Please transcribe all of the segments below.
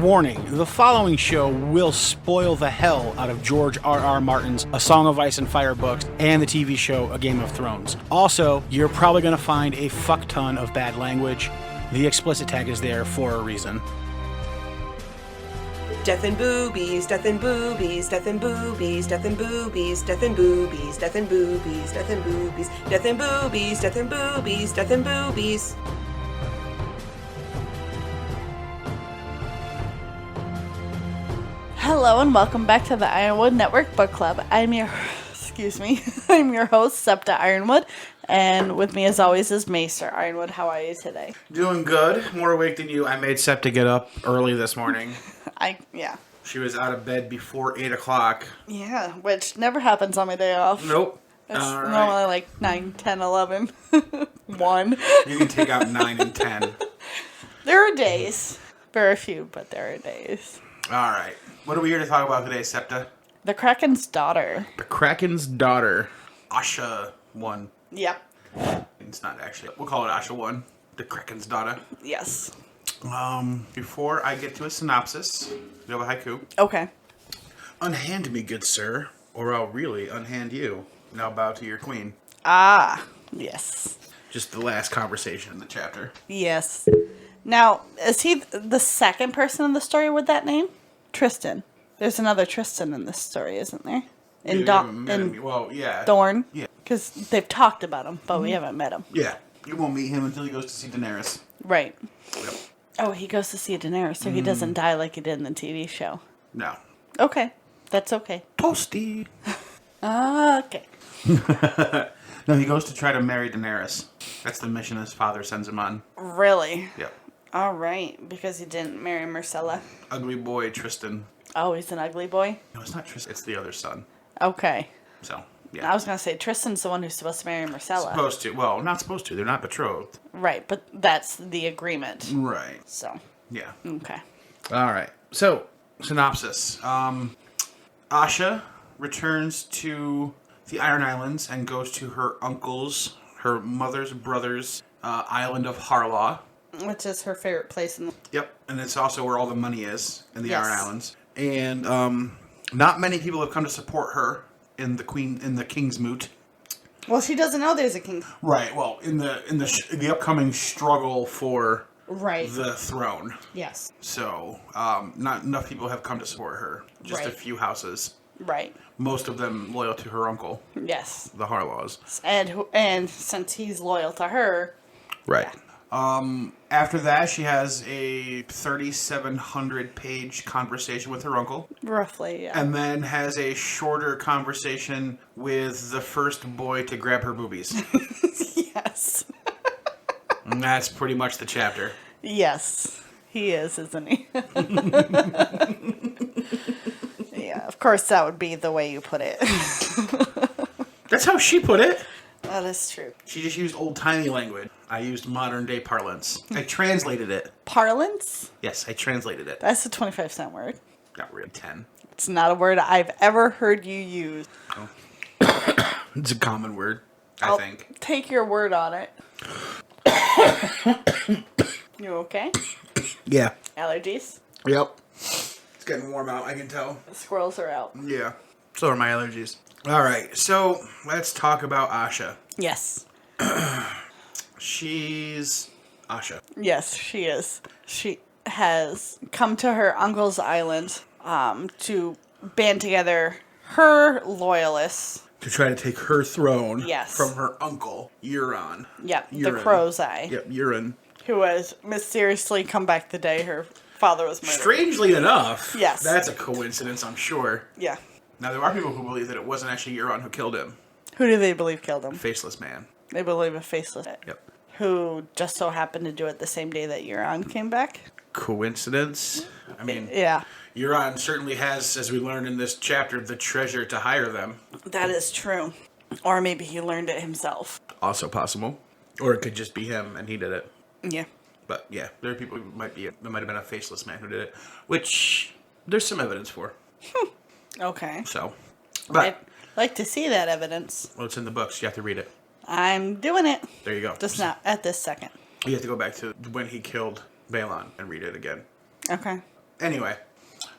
Warning, the following show will spoil the hell out of George R.R. Martin's A Song of Ice and Fire books and the TV show A Game of Thrones. Also, you're probably going to find a fuck ton of bad language. The explicit tag is there for a reason. Death and boobies, death and boobies, death and boobies, death and boobies, death and boobies, death and boobies, death and boobies, death and boobies, death and boobies, death and boobies. Hello and welcome back to the Ironwood Network Book Club. I'm your host, Septa Ironwood, and with me as always is Maester. Ironwood, how are you today? Doing good. More awake than you. I made Septa get up early this morning. Yeah. She was out of bed before 8 o'clock. Yeah, which never happens on my day off. Nope. It's normally like 9, 10, 11, 1. You can take out 9 and 10. There are days. Very few, but there are days. All right. What are we here to talk about today, Septa? The Krakens Daughter. The Krakens Daughter. Asha 1. Yep. It's not actually. We'll call it Asha 1. The Krakens Daughter. Yes. Before I get to a synopsis, we have a haiku. Okay. Unhand me, good sir, or I'll really unhand you. Now bow to your queen. Ah, yes. Just the last conversation in the chapter. Yes. Now, is he the second person in the story with that name? Tristan. There's another Tristan in this story, isn't there? Well, yeah. Thorn? Yeah. Because they've talked about him, but we haven't met him. Yeah. You won't meet him until he goes to see Daenerys. Right. Yep. Oh, he goes to see Daenerys, so he doesn't die like he did in the TV show. No. Okay. That's okay. Toasty. Okay. No, he goes to try to marry Daenerys. That's the mission his father sends him on. Really? Yep. All right. Because he didn't marry Myrcella. Ugly boy Tristan. Oh, he's an ugly boy? No, it's not Tristan. It's the other son. Okay. So, yeah. I was going to say, Tristan's the one who's supposed to marry Myrcella. Supposed to. Well, not supposed to. They're not betrothed. Right, but that's the agreement. Right. So. Yeah. Okay. All right. So, synopsis. Asha returns to the Iron Islands and goes to her uncle's, her mother's brother's island of Harlaw. Which is her favorite place in the... Yep, and it's also where all the money is in the Yes. Iron Islands. And not many people have come to support her in the Queensmoot. Well, she doesn't know there's a king. Right. Well, in the upcoming struggle for Right. the throne. Yes. So, not enough people have come to support her. Just a Right. few houses. Right. Most of them loyal to her uncle, Yes. the Harlaws. And since he's loyal to her... Right. After that, she has a 3,700-page conversation with her uncle. Roughly, yeah. And then has a shorter conversation with the first boy to grab her boobies. Yes. And that's pretty much the chapter. Yes. He is, isn't he? Yeah, of course that would be the way you put it. That's how she put it. That is true. She just used old-timey language. I used modern-day parlance. I translated it. Parlance? Yes, I translated it. That's a 25-cent word. Not really 10. It's not a word I've ever heard you use. Oh. It's a common word, I think. Take your word on it. You okay? Yeah. Allergies? Yep. It's getting warm out, I can tell. The squirrels are out. Yeah. So are my allergies. All right, so let's talk about Asha. Yes. She's Asha. Yes, she is. She has come to her uncle's island to band together her loyalists. To try to take her throne Yes. from her uncle, Euron. Yep, the Crow's Eye. Yep, Euron. Who has mysteriously come back the day her father was murdered. Strangely enough, Yes. That's a coincidence, I'm sure. Yeah. Now, there are people who believe that it wasn't actually Euron who killed him. Who do they believe killed him? Faceless man. They believe a faceless. Yep. Who just so happened to do it the same day that Euron came back. Coincidence? I mean, Yeah. Euron certainly has, as we learned in this chapter, the treasure to hire them. That is true. Or maybe he learned it himself. Also possible. Or it could just be him and he did it. Yeah. But yeah, there are people who might have been a faceless man who did it, which there's some evidence for. Okay. So, but I'd like to see that evidence. well, it's in the books. You have to read it. I'm doing it. There you go. Just not at this second. You have to go back to when he killed Balon and read it again. Okay. Anyway,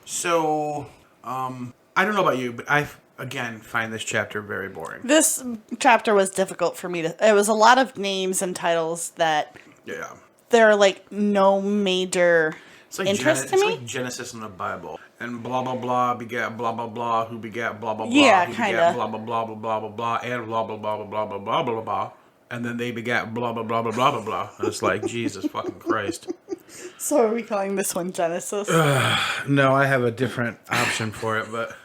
so I don't know about you, but I again find this chapter very boring. This chapter was difficult for me to. It was a lot of names and titles that. Yeah. There are like no major interest to me. It's like Genesis in the Bible. And blah, blah, blah begat blah, blah, blah, who begat blah, blah, blah, yeah, who kind begat of. blah, blah, blah, blah, blah, blah, blah, and blah, blah, blah, blah, blah, blah, blah, blah, blah, and then they begat blah, blah, blah, blah, blah, blah, blah. And it's like, Jesus fucking Christ. So are we calling this one Genesis? No, I have a different option for it, but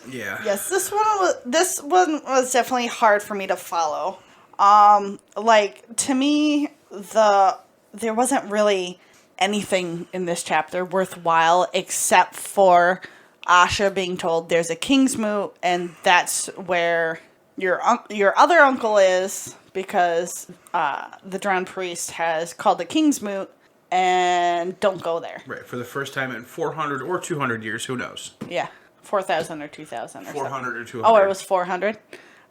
yeah. Yes, this one was definitely hard for me to follow. Like, to me, there wasn't really anything in this chapter worthwhile except for Asha being told there's a Queensmoot and that's where your other uncle is because the drowned priest has called the Queensmoot and don't go there. Right, for the first time in 400 or 200 years, who knows? Yeah, 4,000 or 2,000 or 400 or 200. Oh, it was 400?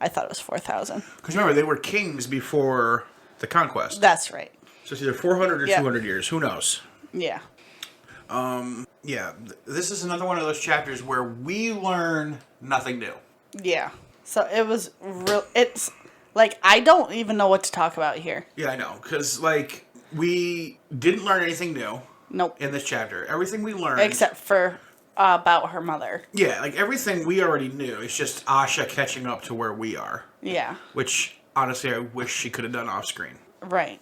I thought it was 4,000. Because remember, they were kings before the conquest. That's right. So it's either 400 or 200 years. Who knows? Yeah. Yeah. This is another one of those chapters where we learn nothing new. Yeah. So it was real. It's like I don't even know what to talk about here. Yeah, I know. Because, like, we didn't learn anything new. Nope. In this chapter. Everything we learned. Except for about her mother. Yeah, like everything we already knew. It's just Asha catching up to where we are. Yeah. Which, honestly, I wish she could have done off screen. Right.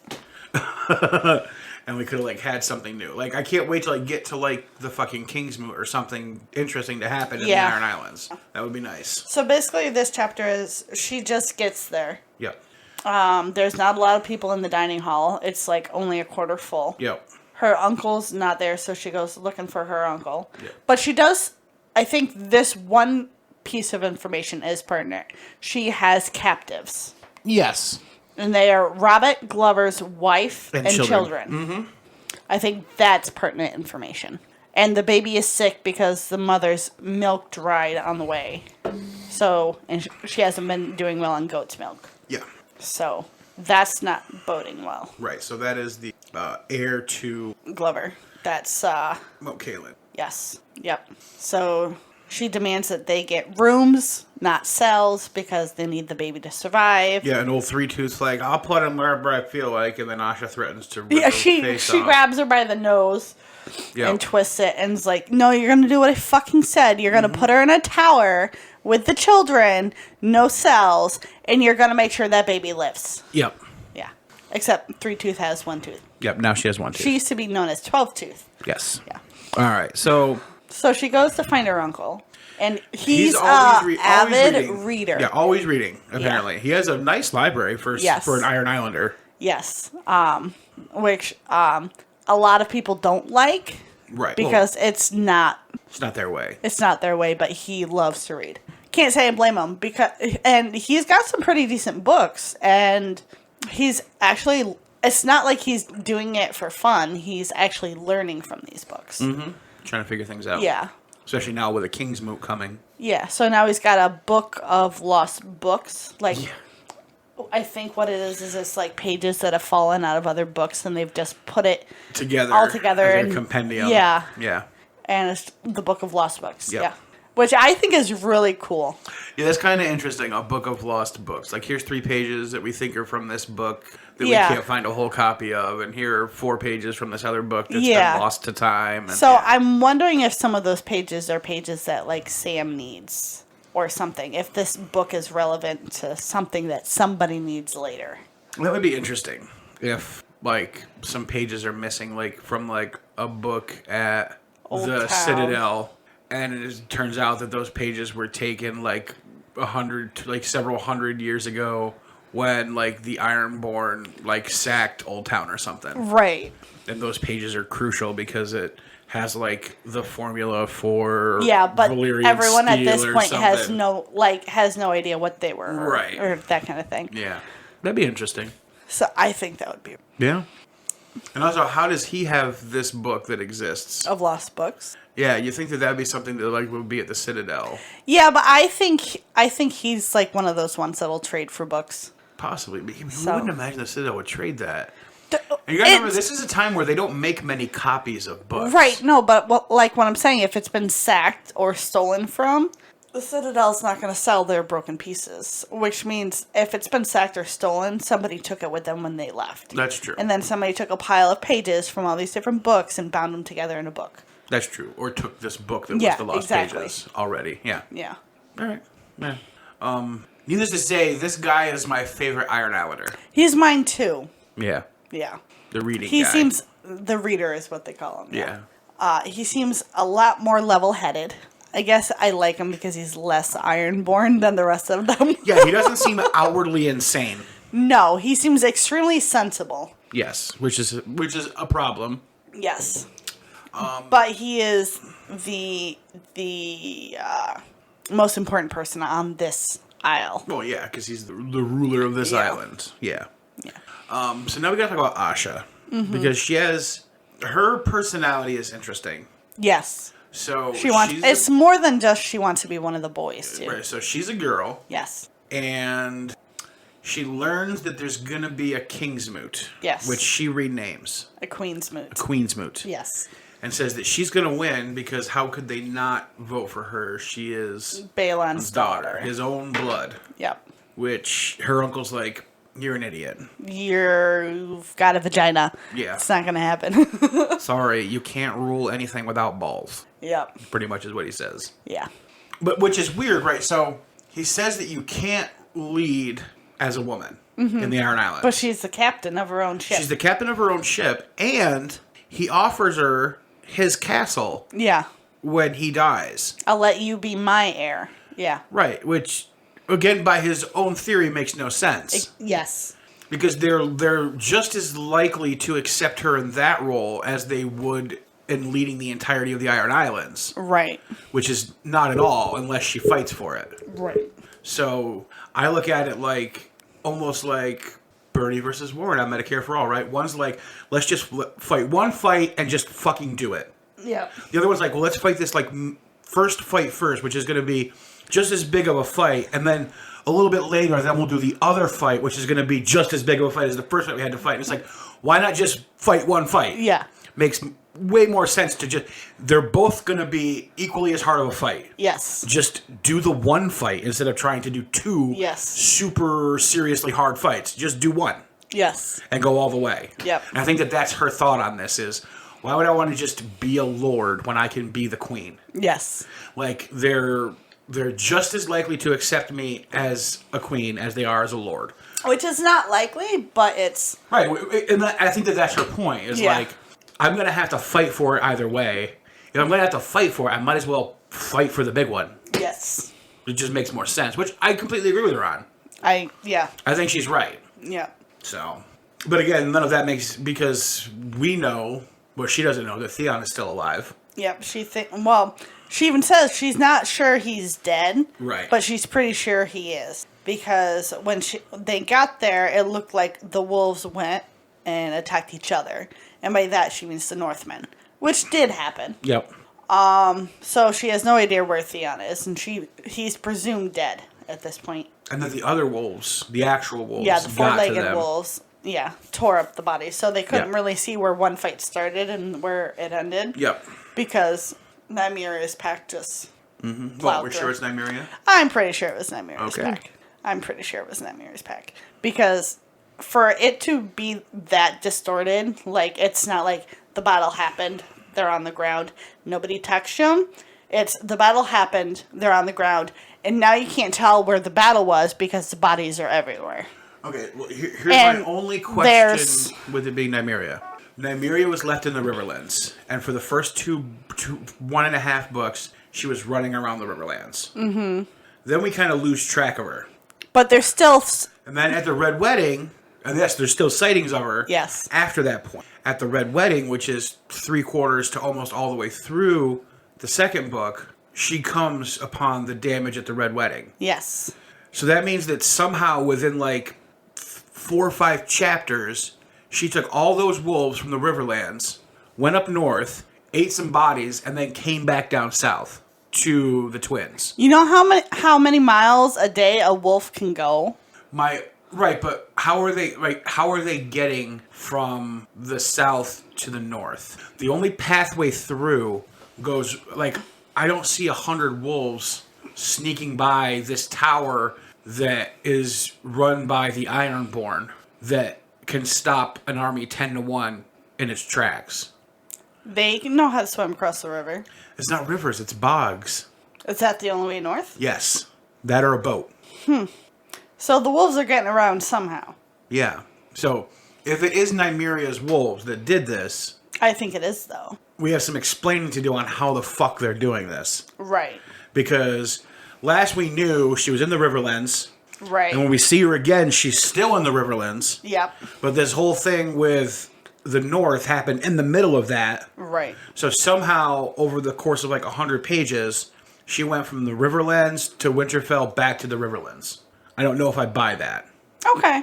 And we could have, like, had something new. Like, I can't wait to, like, get to, like, the fucking Queensmoot or something interesting to happen in the Iron Islands. That would be nice. So basically this chapter is she just gets there. Yep. There's not a lot of people in the dining hall. It's, like, only a quarter full. Yep. Her uncle's not there, so she goes looking for her uncle. Yep. But she does, I think this one piece of information is pertinent. She has captives. Yes. And they are Robert Glover's wife and children. Mm-hmm. I think that's pertinent information. And the baby is sick because the mother's milk dried on the way. So, and she hasn't been doing well on goat's milk. Yeah. So, that's not boding well. Right, so that is the heir to... Glover. That's, Kaylin. Yes. Yep. So, she demands that they get rooms, not cells, because they need the baby to survive. Yeah, an old three-tooth like, I'll put him wherever I feel like, and then Asha threatens to rip Yeah, her she face off. grabs her by the nose and twists it and is like, no, you're going to do what I fucking said. You're going to put her in a tower with the children, no cells, and you're going to make sure that baby lives. Yep. Yeah. Except 3-Tooth has 1 tooth. Yep, now she has 1 tooth. She used to be known as 12-Tooth. Yes. Yeah. All right, so... So she goes to find her uncle, and he's always avid reader. Yeah, always reading, apparently. Yeah. He has a nice library for an Iron Islander. Yes. Which a lot of people don't like. Right. Because it's not... It's not their way. It's not their way, but he loves to read. Can't say I blame him, and he's got some pretty decent books, and he's actually... It's not like he's doing it for fun. He's actually learning from these books. Mm-hmm. Trying to figure things out. Yeah. Especially now with a Queensmoot coming. Yeah, so now he's got a book of lost books. Like, I think what it is it's like pages that have fallen out of other books, and they've just put it all together as a compendium. Yeah. Yeah. And it's the book of lost books. Yep. Yeah. Which I think is really cool. Yeah, that's kind of interesting, a book of lost books. Like, here's 3 pages that we think are from this book that we can't find a whole copy of, and here are 4 pages from this other book that's been lost to time. And, so I'm wondering if some of those pages are pages that, like, Sam needs or something. If this book is relevant to something that somebody needs later. That would be interesting if, like, some pages are missing, like, from, like, a book at Old the Town. Citadel. And it turns out that those pages were taken, like, several hundred years ago when, like, the Ironborn, like, sacked Old Town or something. Right. And those pages are crucial because it has, like, the formula for but Valyrian everyone at steel this or point something. has no idea what they were. Right. Or that kind of thing. Yeah. That'd be interesting. So I think that would be... Yeah. And also, how does he have this book that exists? Of lost books. Yeah, you think that that'd be something that, like, would be at the Citadel. Yeah, but I think he's, like, one of those ones that'll trade for books. Possibly. But we wouldn't imagine the Citadel would trade that. And you gotta remember, this is a time where they don't make many copies of books. Right, no, but what I'm saying, if it's been sacked or stolen from, the Citadel's not going to sell their broken pieces, which means if it's been sacked or stolen, somebody took it with them when they left. That's true. And then somebody took a pile of pages from all these different books and bound them together in a book. That's true. Or took this book that was the lost pages already. Yeah. Yeah. All right. Yeah. Needless to say, this guy is my favorite Iron Islander. He's mine too. Yeah. Yeah. The reading He guy. seems, the reader is what they call him. Yeah. He seems a lot more level-headed. I guess I like him because he's less ironborn than the rest of them. Yeah, he doesn't seem outwardly insane. No, he seems extremely sensible. Yes, which is a problem. Yes. But he is the most important person on this isle. Well, yeah, because he's the ruler of this island. Yeah. So now we gotta talk about Asha. Because she has... Her personality is interesting. Yes. So She wants... It's more than just she wants to be one of the boys, too. Right, so she's a girl. Yes. And she learns that there's gonna be a Kingsmoot. Yes. Which she renames. A Queensmoot. Queensmoot. Yes. And says that she's gonna win because how could they not vote for her? She is... Balon's daughter. His own blood. Yep. Which her uncle's like, you're an idiot. You've got a vagina. Yeah. It's not going to happen. Sorry, you can't rule anything without balls. Yep. Pretty much is what he says. Yeah. But which is weird, right? So he says that you can't lead as a woman in the Iron Islands. But she's the captain of her own ship. She's the captain of her own ship, and he offers her his castle Yeah. when he dies. I'll let you be my heir. Yeah. Right, which, again, by his own theory, makes no sense. Yes. Because they're just as likely to accept her in that role as they would in leading the entirety of the Iron Islands. Right. Which is not at all, unless she fights for it. Right. So, I look at it like, almost like Bernie versus Warren on Medicare for All, right? One's like, let's just fight one fight and just fucking do it. Yeah. The other one's like, well, let's fight this, like, first fight first, which is going to be just as big of a fight, and then a little bit later, then we'll do the other fight, which is going to be just as big of a fight as the first fight we had to fight. And it's like, why not just fight one fight? Yeah. Makes way more sense to just... They're both going to be equally as hard of a fight. Yes. Just do the one fight instead of trying to do two super seriously hard fights. Just do one. Yes. And go all the way. Yep. And I think that that's her thought on this is, why would I want to just be a lord when I can be the queen? Yes. Like, they're just as likely to accept me as a queen as they are as a lord. Which is not likely, but it's... Right, and I think that that's her point, is like, I'm going to have to fight for it either way. If I'm going to have to fight for it, I might as well fight for the big one. Yes. It just makes more sense, which I completely agree with her on. I think she's right. Yeah. So, but again, none of that makes, because we know, well, she doesn't know that Theon is still alive. Yep, she even says she's not sure he's dead. Right. But she's pretty sure he is. Because when they got there, it looked like the wolves went and attacked each other. And by that, she means the Northmen. Which did happen. Yep. So she has no idea where Theon is. And he's presumed dead at this point. And then the other wolves, the actual wolves, the four-legged wolves, tore up the bodies. So they couldn't really see where one fight started and where it ended. Yep. Because Nymeria's pack just Well, we're sure it's Nymeria? I'm pretty sure it was Nymeria's pack. I'm pretty sure it was Nymeria's pack. Because for it to be that distorted, like, it's not like the battle happened, they're on the ground, nobody touched them. It's the battle happened, they're on the ground, and now you can't tell where the battle was because the bodies are everywhere. Okay, well, here's my only question with it being Nymeria. Nymeria was left in the Riverlands, and for the first 1.5 books, she was running around the Riverlands. Mm-hmm. Then we kind of lose track of her. But there's still... And then at the Red Wedding, and yes, there's still sightings of her. Yes. After that point. At the Red Wedding, which is 3/4 to almost all the way through the second book, she comes upon the damage at the Red Wedding. Yes. So that means that somehow within like 4 or 5 chapters, she took all those wolves from the Riverlands, went up north, ate some bodies, and then came back down south to the twins. You know how many miles a day a wolf can go? My Right, but how are they getting from the south to the north? The only pathway through goes, like, I don't see 100 wolves sneaking by this tower that is run by the Ironborn that can stop an army 10-1 in its tracks. They know how to swim across the river. It's not rivers, it's bogs. Is that the only way north? Yes. That or a boat. So the wolves are getting around somehow. Yeah. So, if it is Nymeria's wolves that did this... I think it is, though. We have some explaining to do on how the fuck they're doing this. Right. Because last we knew, she was in the Riverlands. Right. And when we see her again, she's still in the Riverlands. Yep. But this whole thing with the North happened in the middle of that. Right. So somehow, over the course of like 100 pages, she went from the Riverlands to Winterfell back to the Riverlands. I don't know if I buy that. Okay.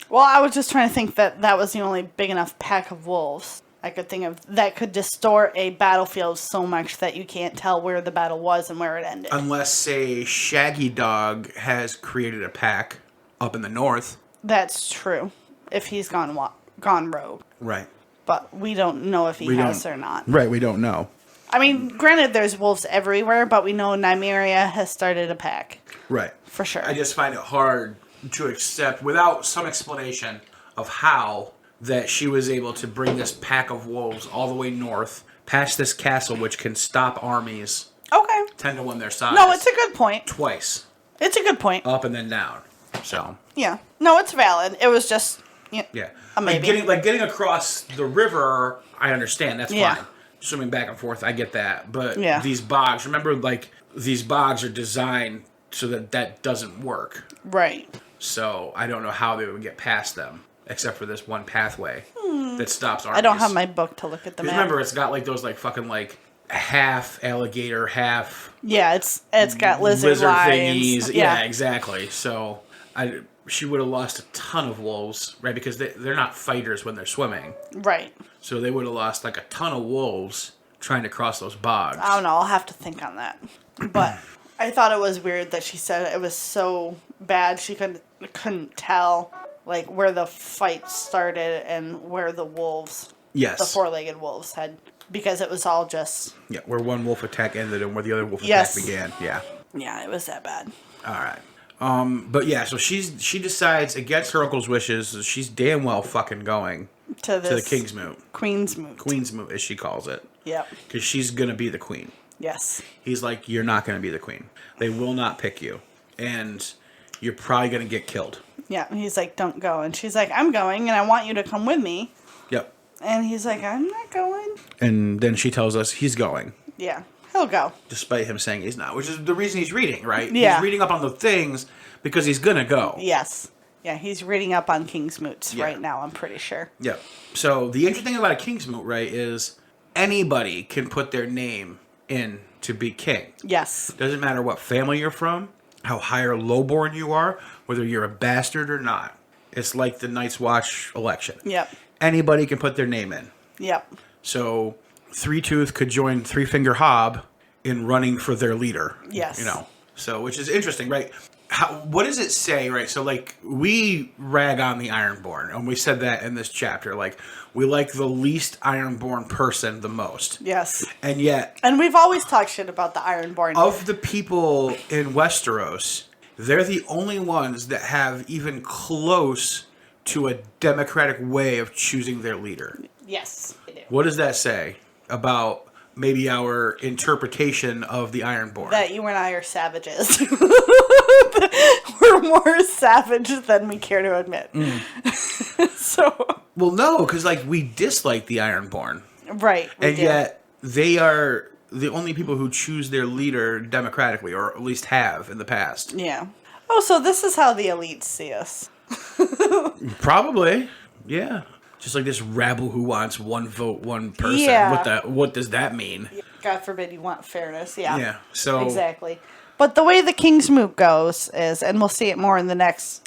Well, I was just trying to think that that was the only big enough pack of wolves I could think of that could distort a battlefield so much that you can't tell where the battle was and where it ended. Unless, say, Shaggy Dog has created a pack up in the north. That's true. If he's gone rogue. Right. But we don't know if he has or not. Right, we don't know. I mean, granted, there's wolves everywhere, but we know Nymeria has started a pack. Right. For sure. I just find it hard to accept, without some explanation of how, that she was able to bring this pack of wolves all the way north, past this castle, which can stop armies Okay. 10-1 their size. No, it's a good point. Twice. It's a good point. Up and then down. So. Yeah. No, it's valid. It was just... Yeah. A maybe. Getting across the river, I understand. That's Yeah. fine. Swimming back and forth, I get that. But Yeah. these bogs, remember, like, these bogs are designed so that that doesn't work. Right. So I don't know how they would get past them, except for this one pathway that stops armies. I don't have my book to look at the map. Remember, it's got like those like fucking like half alligator, half Yeah, it's got lizard lions. thingies. Yeah, exactly. So she would have lost a ton of wolves, right? Because they're not fighters when they're swimming. Right. So they would have lost like a ton of wolves trying to cross those bogs. I don't know. I'll have to think on that. But I thought it was weird that she said it was so bad she couldn't tell like where the fight started and where the wolves, Yes. the four-legged wolves had, because it was all just... Yeah, where one wolf attack ended and where the other wolf Yes. attack began. Yeah. Yeah, it was that bad. All right. But yeah, so she decides against her uncle's wishes, she's damn well fucking going To to the this Queensmoot. Queensmoot, as she calls it. Yep. Because she's going to be the queen. Yes. He's like, you're not going to be the queen. They will not pick you. And you're probably going to get killed. Yeah, he's like, don't go. And she's like, I'm going, and I want you to come with me. Yep. And he's like, I'm not going. And then she tells us he's going. Yeah, he'll go. Despite him saying he's not, which is the reason he's reading, right? Yeah. He's reading up on the things because he's going to go. Yes. Yeah, he's reading up on Kingsmoots Yeah. right now, I'm pretty sure. Yep. So the interesting thing about a Kingsmoot, right, is anybody can put their name in to be king. Yes. Doesn't matter what family you're from, how high or lowborn you are, whether you're a bastard or not. It's like the Night's Watch election. Yep. Anybody can put their name in. Yep. So Three Tooth could join Three Finger Hob in running for their leader. Yes. You know, so which is interesting, right? What does it say, right? So, like, we rag on the Ironborn, and we said that in this chapter. Like, we like the least Ironborn person the most. Yes. And yet, And we've always talked shit about the Ironborn. of the people in Westeros, they're the only ones that have even close to a democratic way of choosing their leader. Yes. They do. What does that say about maybe our interpretation of the Ironborn? That you and I are savages. We're more savage than we care to admit. So. Well, no, because, like, we dislike the Ironborn. Right. we And do. yet, they are the only people who choose their leader democratically, or at least have in the past. Yeah. Oh, so this is how the elites see us. Probably. Yeah. Just like this rabble who wants one vote, one person. Yeah. What does that mean? God forbid you want fairness. Yeah. Yeah. So Exactly. But the way the Kingsmoot goes is, and we'll see it more in the next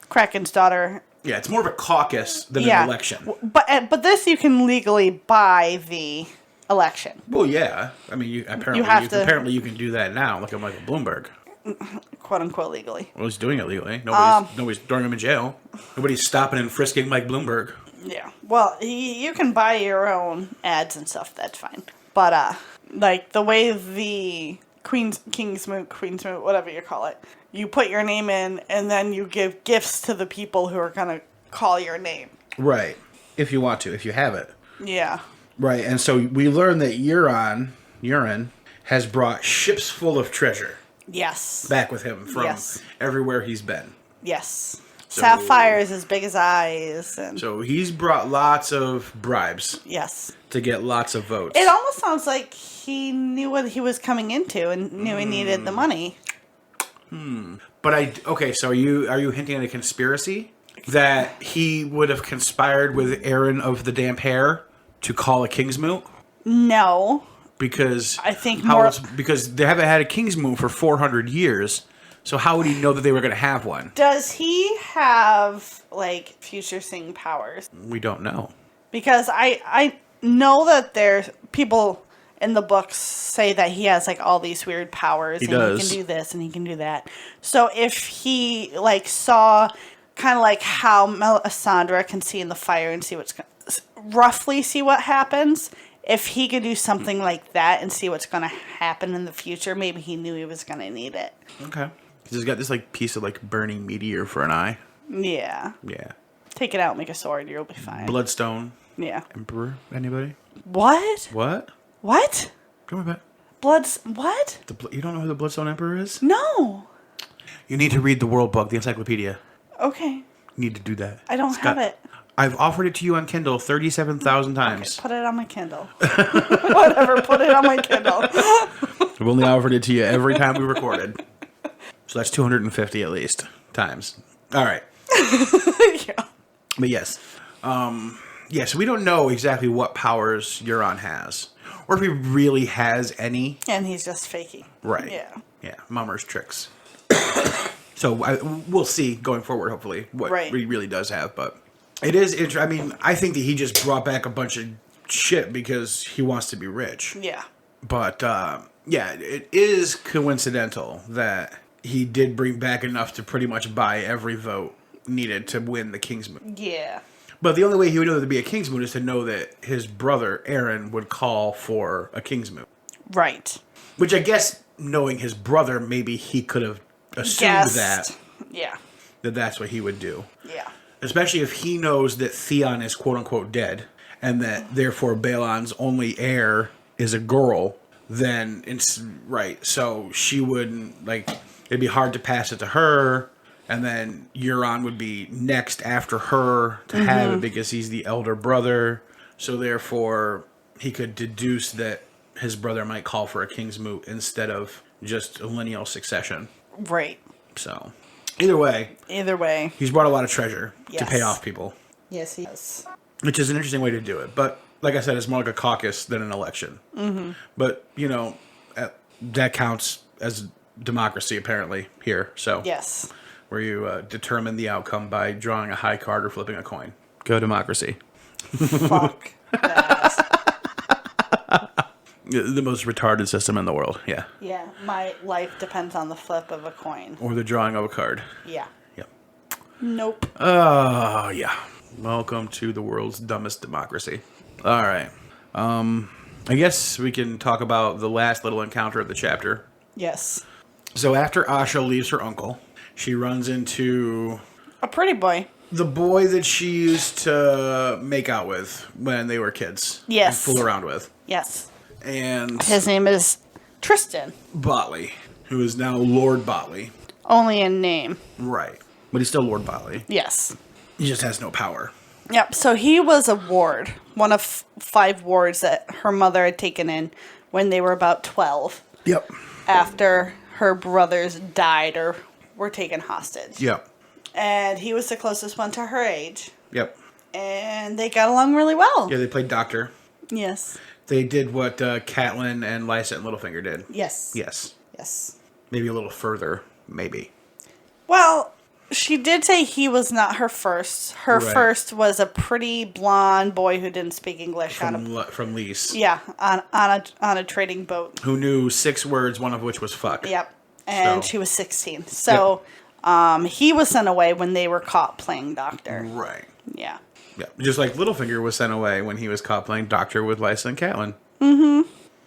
Kraken's Daughter. yeah, it's more of a caucus than Yeah. an election. But this you can legally buy the election. Well, yeah. I mean, apparently have to- apparently you can do that now. Look at Michael Bloomberg. quote unquote legally. Well, he's doing it legally. Nobody's throwing him in jail. Nobody's stopping and frisking Mike Bloomberg. Yeah. Well, you can buy your own ads and stuff. That's fine. But like the way the Queensmoot, whatever you call it, you put your name in and then you give gifts to the people who are gonna call your name. Right. If you want to, if you have it. Yeah. Right. And so we learned that Urine has brought ships full of treasure. Yes. Back with him from everywhere he's been. Yes. So, Sapphires as big as eyes. So he's brought lots of bribes. Yes. To get lots of votes. It almost sounds like he knew what he was coming into and knew he needed the money. But so are you hinting at a conspiracy? That he would have conspired with Aaron of the Damp Hair to call a Kingsmoot? No. Because I think because they haven't had a Kingsmoot for 400 years. So how would he know that they were going to have one? Does he have like future seeing powers? We don't know. Because I know that there's people in the books say that he has like all these weird powers. He can do this and he can do that. So if he like saw kind of like how Melisandre can see in the fire and see roughly see what happens. If he could do something like that and see what's going to happen in the future, maybe he knew he was going to need it. Okay. He's got this like piece of like burning meteor for an eye. Yeah. Yeah. Take it out, make a sword, you'll be fine. Bloodstone. Yeah. Emperor. Anybody? What? What? Come on back. What? You don't know who the Bloodstone Emperor is? No. You need to read the World Book, the encyclopedia. Okay. You need to do that. I don't have it. I've offered it to you on Kindle 37,000 times. Okay, put it on my Kindle. Whatever, put it on my Kindle. I've only offered it to you every time we recorded. So that's 250 at least times. All right. Yeah. But yes. So we don't know exactly what powers Euron has. Or if he really has any. And he's just faking. Right. Yeah. Yeah, Mummer's tricks. So we'll see going forward, hopefully, what he really does have. But it is interesting. I mean, I think that he just brought back a bunch of shit because he wants to be rich. Yeah. But, it is coincidental that he did bring back enough to pretty much buy every vote needed to win the Kingsmoot. Yeah. But the only way he would know there to be a Kingsmoot is to know that his brother, Aaron, would call for a Kingsmoot. Right. Which I guess, knowing his brother, maybe he could have assumed that. Yeah. That's what he would do. Yeah. Especially if he knows that Theon is quote-unquote dead, and that, therefore, Balon's only heir is a girl, then it's... Right, so she wouldn't, it'd be hard to pass it to her, and then Euron would be next after her to have it because he's the elder brother, so therefore, he could deduce that his brother might call for a Kingsmoot instead of just a lineal succession. Right. So, either way, he's brought a lot of treasure to pay off people. Yes, he has. Which is an interesting way to do it. But, like I said, it's more like a caucus than an election. Mm-hmm. But, that counts as democracy, apparently, here. So, yes. Where you determine the outcome by drawing a high card or flipping a coin. Go democracy. Fuck that. The most retarded system in the world, yeah. Yeah, my life depends on the flip of a coin. Or the drawing of a card. Yeah. Yep. Nope. Oh, yeah. Welcome to the world's dumbest democracy. All right. I guess we can talk about the last little encounter of the chapter. Yes. So after Asha leaves her uncle, she runs into... a pretty boy. The boy that she used to make out with when they were kids. Yes. And fool around with. Yes. And... his name is Tristan. Botley, who is now Lord Botley. Only in name. Right. But he's still Lord Botley. Yes. He just has no power. Yep, so he was a ward. One of 5 wards that her mother had taken in when they were about 12. Yep. After her brothers died or were taken hostage. Yep. And he was the closest one to her age. Yep. And they got along really well. Yeah, they played doctor. Yes. They did what Catelyn and Lysa and Littlefinger did. Yes. Yes. Yes. Maybe a little further, maybe. Well, she did say he was not her first. Her first was a pretty blonde boy who didn't speak English. From Lys. Yeah, on a trading boat. Who knew 6 words, one of which was fuck. Yep. and she was 16. So he was sent away when they were caught playing doctor. Right. Yeah. Yeah. Just like Littlefinger was sent away when he was caught playing doctor with Lysa and Catelyn.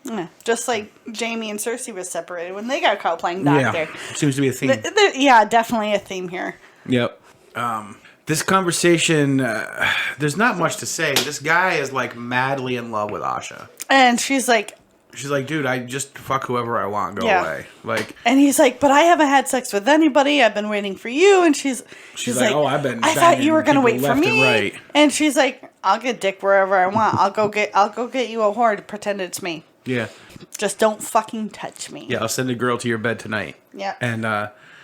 Yeah. Just like Jaime and Cersei was separated when they got caught playing doctor. Yeah. Seems to be a theme. Yeah, definitely a theme here. Yep. This conversation, there's not much to say. This guy is like madly in love with Asha. And she's like, dude, I just fuck whoever I want, go away. Like, and he's like, but I haven't had sex with anybody. I've been waiting for you. And she's like, oh, I've been. I thought you were gonna wait for me. Right. And she's like, I'll get dick wherever I want. I'll go get you a whore to pretend it's me. Yeah. Just don't fucking touch me. Yeah, I'll send a girl to your bed tonight. Yeah. And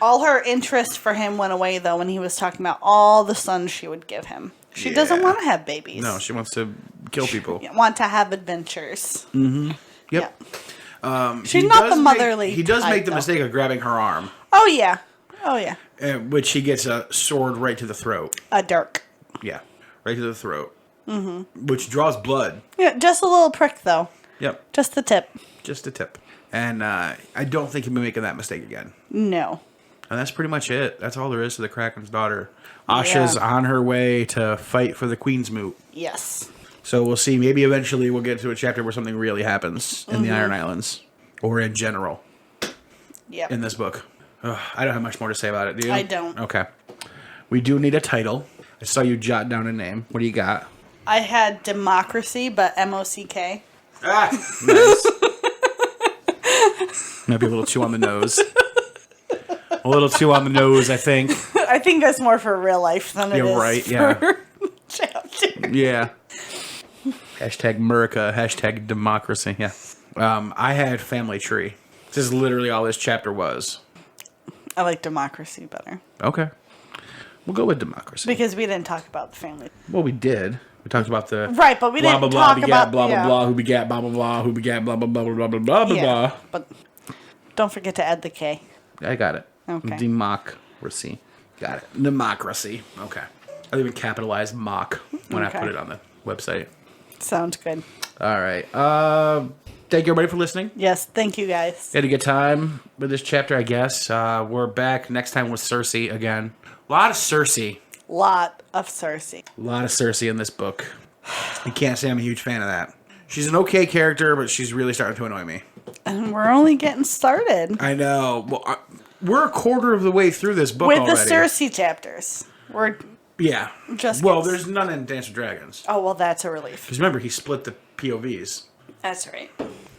all her interest for him went away though when he was talking about all the sons she would give him. She doesn't want to have babies. No, she wants to kill people. Want to have adventures. Mm-hmm. Yep. She's not the motherly. He does type, make the though. mistake of grabbing her arm. Oh yeah. Oh yeah. Which he gets a sword right to the throat. A dirk. Yeah, right to the throat. Mm-hmm. Which draws blood. Yeah, just a little prick though. Yep. Just the tip. Just a tip. And I don't think he'll be making that mistake again. No. And that's pretty much it. That's all there is to the Kraken's Daughter. Asha's on her way to fight for the Queensmoot. Yes. So we'll see. Maybe eventually we'll get to a chapter where something really happens in the Iron Islands. Or in general. Yep. In this book. Ugh, I don't have much more to say about it, do you? I don't. Okay. We do need a title. I saw you jot down a name. What do you got? I had Democracy, but M-O-C-K. Ah, nice. Might be a little too on the nose. A little too on the nose, I think. I think that's more for real life than it is right, for chapter. Yeah. Hashtag America, hashtag democracy, yeah. I had Family Tree. This is literally all this chapter was. I like Democracy better. Okay. We'll go with democracy. Because we didn't talk about the family. Well, we did. We talked about the... Right, but we didn't blah, talk begat, about... blah, blah, blah, who begat, blah, blah, blah, who begat, blah, blah, blah, blah, blah, blah, blah, blah. But don't forget to add the K. I got it. Okay. Democracy. Got it. Democracy. Okay. I even capitalized mock when I put it on the website. Sounds good. All right. Thank you, everybody, for listening. Yes, thank you, guys. Had a good time with this chapter, I guess. We're back next time with Cersei again. A lot of Cersei. Lot of Cersei. A lot of Cersei in this book. You can't say I'm a huge fan of that. She's an okay character, but she's really starting to annoy me. And we're only getting started. I know. Well, we're a quarter of the way through this book with already. the Cersei chapters. We're Yeah. just... Well, there's none in Dance with Dragons. Oh, well, that's a relief. Because remember, he split the POVs. That's right.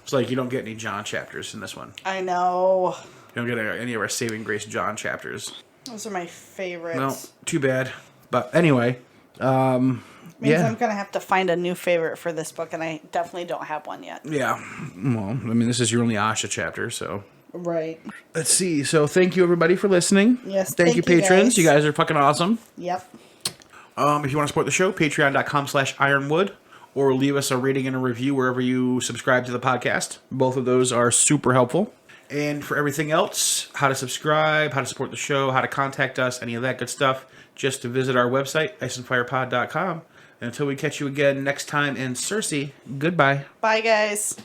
It's like you don't get any John chapters in this one. I know. You don't get any of our Saving Grace John chapters. Those are my favorites. No, too bad. But anyway, Means I'm yeah. going to have to find a new favorite for this book, and I definitely don't have one yet. Yeah. Well, I mean, this is your only Asha chapter, so. Right. Let's see. So thank you, everybody, for listening. Yes, Thank you, patrons. guys. You guys are fucking awesome. Yep. If you want to support the show, patreon.com/ironwood, or leave us a rating and a review wherever you subscribe to the podcast. Both of those are super helpful. And for everything else, how to subscribe, how to support the show, how to contact us, any of that good stuff, just to visit our website, IceAndFirePod.com. And until we catch you again next time in Cersei, goodbye. Bye, guys.